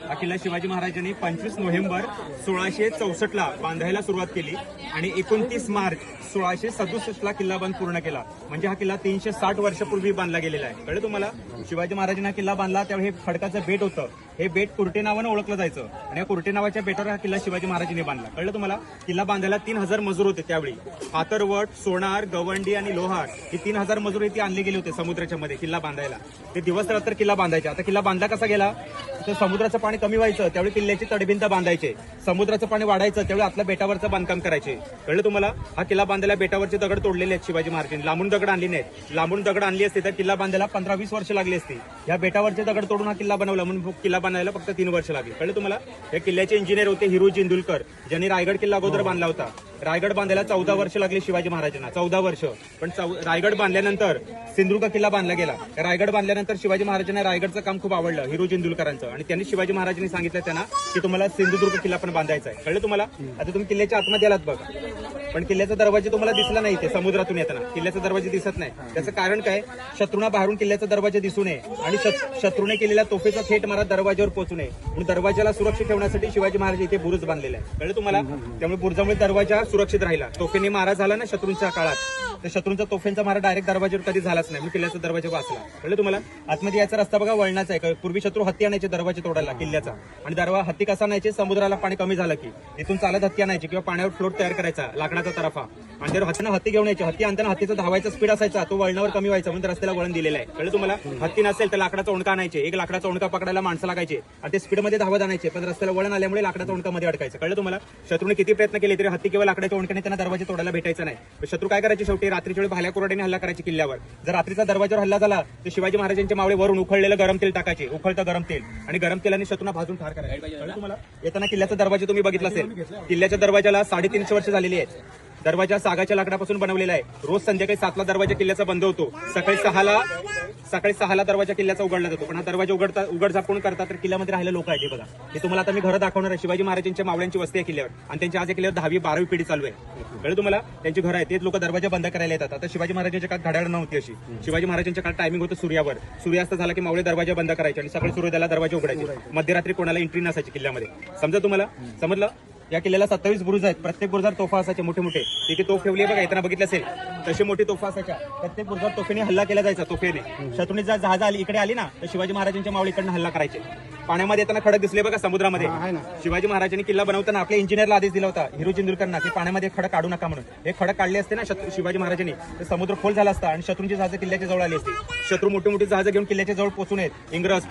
हा किल्ला शिवाजी महाराजांनी 25 नोव्हेंबर 1664 ला बांधायला सुरुवात केली आणि 29 मार्च 1667 ला किल्ला बांध पूर्ण केला. म्हणजे हा किल्ला 360 वर्षापूर्वी बांधला गेलेला आहे. कळलं तुम्हाला? शिवाजी महाराजांनी हा किल्ला बांधला त्यावेळी हे खडकाचं बेट होतं. हे बेट कुर्टे नावानं ओळखलं जायचं आणि या कुर्टे नावाच्या बेटावर हा किल्ला शिवाजी महाराजांनी बांधला. कळलं तुम्हाला? किल्ला बांधायला 3000 मजूर होते त्यावेळी. हातरवट, सोनार, गवंडी आणि लोहार हे 3000 मजूर इथे आणले गेले होते समुद्राच्या मध्ये किल्ला बांधायला. ते दिवस रात्र किल्ला बांधायचे. आता किल्ला बांधला कसा गेला? तर समुद्राचं पाणी कमी व्हायचं त्यावेळी किल्ल्याची तडभिंत बांधायचे. समुद्राचं पाणी वाढायचं त्यावेळी आतल्या बेटावरचं बांधकाम करायचे. कळलं तुम्हाला? हा किल्ला बांधायला बेटावरचे दगड तोडलेले आहेत शिवाजी महाराजांनी. लांबून दगड आणली नाहीत. लांबून दगड आणली असते तर किल्ला बांधायला 15-20 वर्ष लागली असती. या बेटावरचे दगड तोडून हा किल्ला बनवला म्हणून किल्ला बांधायला फक्त 3 वर्ष लागली. कळलं तुम्हाला? या किल्ल्याचे इंजिनियर होते हिरू जिंदुलकर, ज्यांनी रायगड किल्ला अगोदर बांधला होता. रायगड बांधायला 14 वर्ष लागली शिवाजी महाराजांना. 14 वर्ष. पण रायगड बांधल्यानंतर सिंधुदुर्ग किल्ला बांधला गेला. रायगड बांधल्यानंतर शिवाजी महाराजांना रायगडचं काम खूप आवडलं हिरू जिंदुलकरांचं आणि त्यांनी शिवाजी महाराजांनी सांगितलं त्यांना की तुम्हाला सिंधुदुर्ग किल्ला पण बांधायचा आहे. कळलं तुम्हाला? आता तुम्ही किल्ल्याच्या आतमध्ये आलात बघा, पण किल्ल्याचा दरवाजा तुम्हाला दिसला नाही. ते समुद्रातून येताना किल्ल्याचा दरवाजा दिसत नाही. त्याचं कारण काय? शत्रूंना बाहेरून किल्ल्याचा दरवाजा दिसू नये आणि शत्रूने केलेल्या तोफेचा थेट मारा दरवाजावर पोहोचू नये म्हणून दरवाजाला सुरक्षित ठेवण्यासाठी शिवाजी महाराज इथे बुरुज बांधलेला आहे. कळलं तुम्हाला? त्यामुळे बुरुजामुळे दरवाजा सुरक्षित राहिला. तोफेने मारा झाला ना शत्रूंच्या काळात, तर शत्रूंचा तोफेंचा मारा डायरेक्ट दरवाजावर कधी झालाच नाही म्हणून किल्ल्याचा दरवाजा वाचला. कळलं तुम्हाला? आतमध्ये याचा रस्ता बघा वळणाचा आहे. पूर्वी शत्रू हत्ती आणायचे दरवाजे तोडायला किल्ल्याचा आणि हत्ती कसा आणायचे? समुद्राला पाणी कमी झालं की इथून चालत हत्ती आणायची किंवा पाण्यावर फ्लोट तयार करायचा लाकडाचा तराफा आणि त्यावर हत्तीनं हत्ती घेऊन यायची. हत्ती आणताना हत्तीचा धावायचा स्पीड असायचा, तो वळणावर कमी व्हायचा म्हणून रस्त्याला वळण दिलेलं आहे. कळलं तुम्हाला? हत्ती नसेल तर लाकडाचा ओंडका आणायचे. एक लाकडाचा ओंडका पकडायला माणसं लागायचे आणि ते स्पीडमध्ये धावत आणायचे, पण रस्त्याला वळण आल्यामुळे लाकडाचा ओंडका मध्ये अडकायचं. कळलं तुम्हाला? शत्रूने किती प्रयत्न केले तरी हत्ती किंवा लाकडाच्या ओंडक्याने त्यांना दरवाजे तोडायला भेटायचं नाही. शत्रू काय करायचे? शेवटी रात्रीच्या वेळी भाल्या कुऱ्हाडीने हल्ला करायचे किल्ल्यावर. जर रात्रीचा दरवाजावर हल्ला झाला तर शिवाजी महाराजांच्या मावळे वरून उखळलेलं गरम तेल टाकायचे, उखळतं गरम तेल, आणि गरम तेलाने शत्रूंना भाजून ठार करायचे. कळलं तुम्हाला? येताना किल्ल्याचा दरवाजा तुम्ही बघितला असेल. किल्ल्याच्या दरवाजाला 350 वर्ष झालेली आहेत. दरवाजा सागाच्या लाकडापासून बनवलेला आहे. रोज संध्याकाळी 7ला दरवाजा किल्ल्याचा बंद होतो. सकाळी 6ला दरवाजा किल्ल्याचा उघडला जातो. पण हा दरवाजा उघडझाप कोण करतात? तर किल्ल्यामध्ये राहिलेले लोक आहेत. हे बघा, हे तुम्हाला आता मी घरं दाखवणार आहे. शिवाजी महाराजांच्या मावळ्यांची वस्ती आहे किल्ल्यावर आणि त्यांच्या आज या किल्ल्यावर 10वी-12वी पिढी चालू आहे. कळलं तुम्हाला? त्यांची घरं आहेत. तेच लोक दरवाजा बंद करायला येतात. आता शिवाजी महाराजांच्या काळात घड्याळ नव्हती अशी. शिवाजी महाराजांच्या काळात टायमिंग होतं सूर्यावर. सूर्यास्त झाला की मावळे दरवाजा बंद करायचे आणि सकाळी सूर्योदयाला दरवाजे उघडायचे. मध्यरात्री कोणाला एंट्री नसायची किल्ल्यामध्ये. समजा तुम्हाला? समजलं? या किल्ल्याला 27 बुरुज आहेत. प्रत्येक बुरुजावर तोफा असायचे मोठे मोठे. तिथे तोफ ठेवली आहे बघा, येताना बघितलं असेल तशी मोठी तोफा असायच्या. प्रत्येक बुरुजावर तोफेने हल्ला केला जायचा. तोफेने शत्रूने जर जहाज इकडे आली ना तर शिवाजी महाराजांच्या मावळीकडनं हल्ला करायचे. पाण्यामध्ये येताना खडक दिसले बघा समुद्रामध्ये. शिवाजी महाराजांनी किल्ला बनवताना आपल्या इंजिनियरला आदेश दिला होता हिरू जिंदुलकरांना की पाण्यामध्ये खडक काढू नका म्हणून. हे खडक काढले असते ना शिवाजी महाराजांनी तर समुद्र खोल झाला असता आणि शत्रूंची जहाज किल्ल्याच्या जवळ आली असती. शत्रू मोठी मोठी जहाज घेऊन किल्ल्याच्या जवळ पोहोचू नयेत. इंग्रज